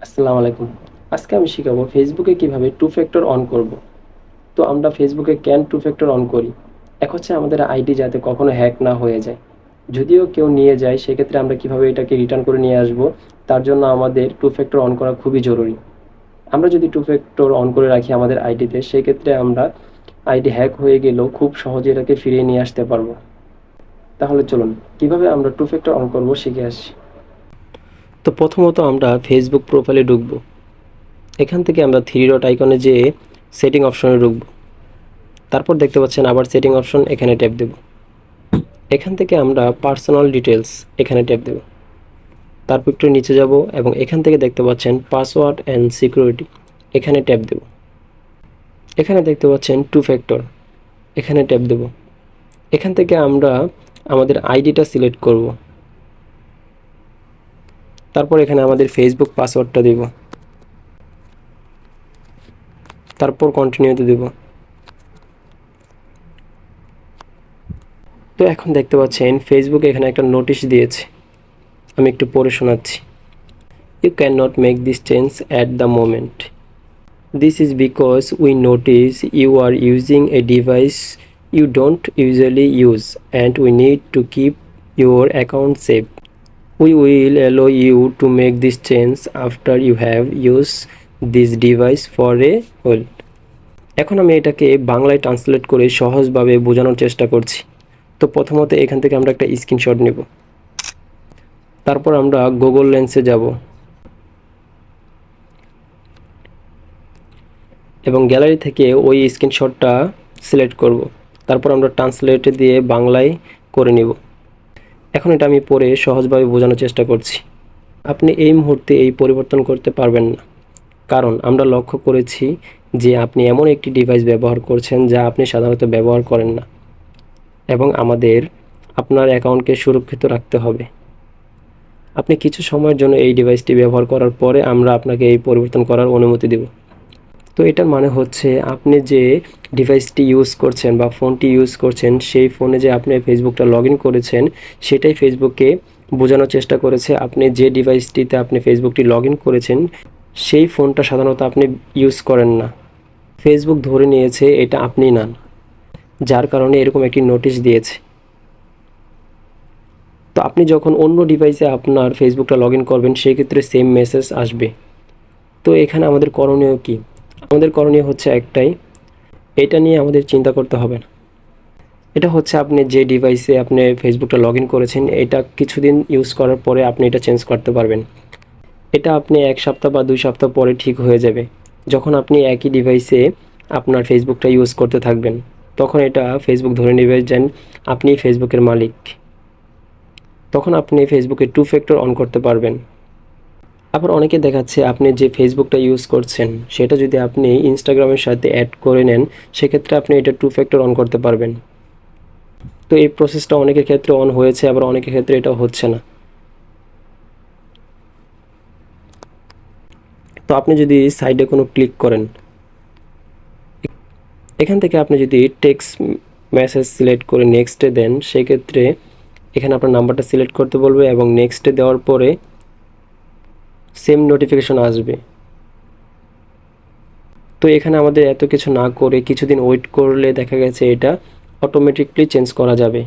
আসসালামু আলাইকুম। আজকে আমি শিখাবো ফেসবুকে কিভাবে টু ফ্যাক্টর অন করব। তো আমরা ফেসবুকে কেন টু ফ্যাক্টর অন করি? এক হচ্ছে আমাদের আইডি যাতে কখনো হ্যাক না হয়ে যায়। যদিও কেউ নিয়ে যায় সেক্ষেত্রে আমরা কিভাবে এটাকে রিটার্ন করে নিয়ে আসব, তার জন্য আমাদের টু ফ্যাক্টর অন করা খুবই জরুরি। আমরা যদি টু ফ্যাক্টর অন করে রাখি আমাদের আইডিতে, সেক্ষেত্রে আমরা আইডি হ্যাক হয়ে গেলেও খুব সহজে এটাকে ফিরিয়ে নিয়ে আসতে পারবো। তাহলে চলুন কিভাবে আমরা টু ফ্যাক্টর অন করব শিখে আসি। তো প্রথমত আমরা ফেসবুক প্রোফাইলে ঢুকবো। এখান থেকে আমরা থ্রি ডট আইকনে যেয়ে সেটিং অপশনে ঢুকব। তারপর দেখতে পাচ্ছেন আবার সেটিং অপশন, এখানে ট্যাপ দেব। এখান থেকে আমরা পার্সোনাল ডিটেলস এখানে ট্যাপ দেব। তারপর একটু নিচে যাব এবং এখান থেকে দেখতে পাচ্ছেন পাসওয়ার্ড অ্যান্ড সিকিউরিটি, এখানে ট্যাপ দেব। এখানে দেখতে পাচ্ছেন টু ফ্যাক্টর, এখানে ট্যাপ দেব। এখান থেকে আমরা আমাদের আইডিটা সিলেক্ট করব। তারপর এখানে আমাদের ফেসবুক পাসওয়ার্ডটা দেব। তারপর কন্টিনিউতে দেব। তো এখন দেখতে পাচ্ছেন ফেসবুকে এখানে একটা নোটিশ দিয়েছে, আমি একটু পড়ে শোনাচ্ছি। You cannot make this change at the moment. This is because we notice you are using a device you don't usually use and we need to keep your account safe. We will allow you to make this change after you have used this device for a while. এখন আমি এটাকে বাংলায় translate করে সহজভাবে বোঝানোর চেষ্টা করছি। তো প্রথমত এখান থেকে আমরা একটা স্ক্রিনশট নেব। তারপর আমরা গুগল লেন্সে যাব এবং গ্যালারি থেকে ওই স্ক্রিনশটটা সিলেক্ট করব। তারপর আমরা ট্রান্সলেটে দিয়ে বাংলায় করে নেব। এখন এটা আমি পড়ে সহজভাবে বোঝানোর চেষ্টা করছি। আপনি এই মুহূর্তে এই পরিবর্তন করতে পারবেন না, কারণ আমরা লক্ষ্য করেছি যে আপনি এমন একটি ডিভাইস ব্যবহার করছেন যা আপনি সাধারণত ব্যবহার করেন না, এবং আমাদের আপনার অ্যাকাউন্টকে সুরক্ষিত রাখতে হবে। আপনি কিছু সময়ের জন্য এই ডিভাইসটি ব্যবহার করার পরে আমরা আপনাকে এই পরিবর্তন করার অনুমতি দেব। তো এটার মানে হচ্ছে আপনি যে ডিভাইসটি ইউজ করছেন বা ফোনটি ইউজ করছেন, সেই ফোনে যে আপনি ফেসবুকটা লগ ইন করেছেন, সেটাই ফেসবুককে বোঝানোর চেষ্টা করেছে আপনি যে ডিভাইসটিতে আপনি ফেসবুকটি লগ ইন করেছেন সেই ফোনটা সাধারণত আপনি ইউজ করেন না। ফেসবুক ধরে নিয়েছে এটা আপনি নন, যার কারণে এরকম একটি নোটিশ দিয়েছে। তো আপনি যখন অন্য ডিভাইসে আপনার ফেসবুকটা লগ ইন করবেন, সেক্ষেত্রে সেম মেসেজ আসবে। তো এখানে আমাদের করণীয় কী? আমাদের করণীয় হচ্ছে একটাই, এটা নিয়ে আমাদের চিন্তা করতে হবে না। এটা হচ্ছে আপনি যে ডিভাইসে আপনি ফেসবুকটা লগ ইন করেছেন, এটা কিছুদিন ইউজ করার পরে আপনি এটা চেঞ্জ করতে পারবেন। এটা আপনি 1 সপ্তাহ বা 2 সপ্তাহ পরে ঠিক হয়ে যাবে। যখন আপনি একই ডিভাইসে আপনার ফেসবুকটা ইউজ করতে থাকবেন, তখন এটা ফেসবুক ধরে নেবে যে আপনি ফেসবুকের মালিক। তখন আপনি ফেসবুকে টু ফ্যাক্টর অন করতে পারবেন। আবার অনেকে দেখাচ্ছে আপনি যে ফেসবুকটা ইউজ করছেন সেটা যদি আপনি ইনস্টাগ্রামের সাথে অ্যাড করে নেন, সেক্ষেত্রে আপনি এটা টু ফ্যাক্টর অন করতে পারবেন। তো এই প্রসেসটা অনেকের ক্ষেত্রে অন হয়েছে, আবার অনেকের ক্ষেত্রে এটা হচ্ছে না। তো আপনি যদি সাইডে কোনো ক্লিক করেন, এখান থেকে আপনি যদি টেক্সট মেসেজ সিলেক্ট করে নেক্সটে দেন, সেক্ষেত্রে এখানে আপনার নাম্বারটা সিলেক্ট করতে বলবে এবং নেক্সটে দেওয়ার পরে সেম নোটিফিকেশন আসবে। তো এখানে আমাদের এত কিছু না করে কিছুদিন ওয়েট করলে দেখা গেছে এটা অটোমেটিকলি চেঞ্জ করা যাবে।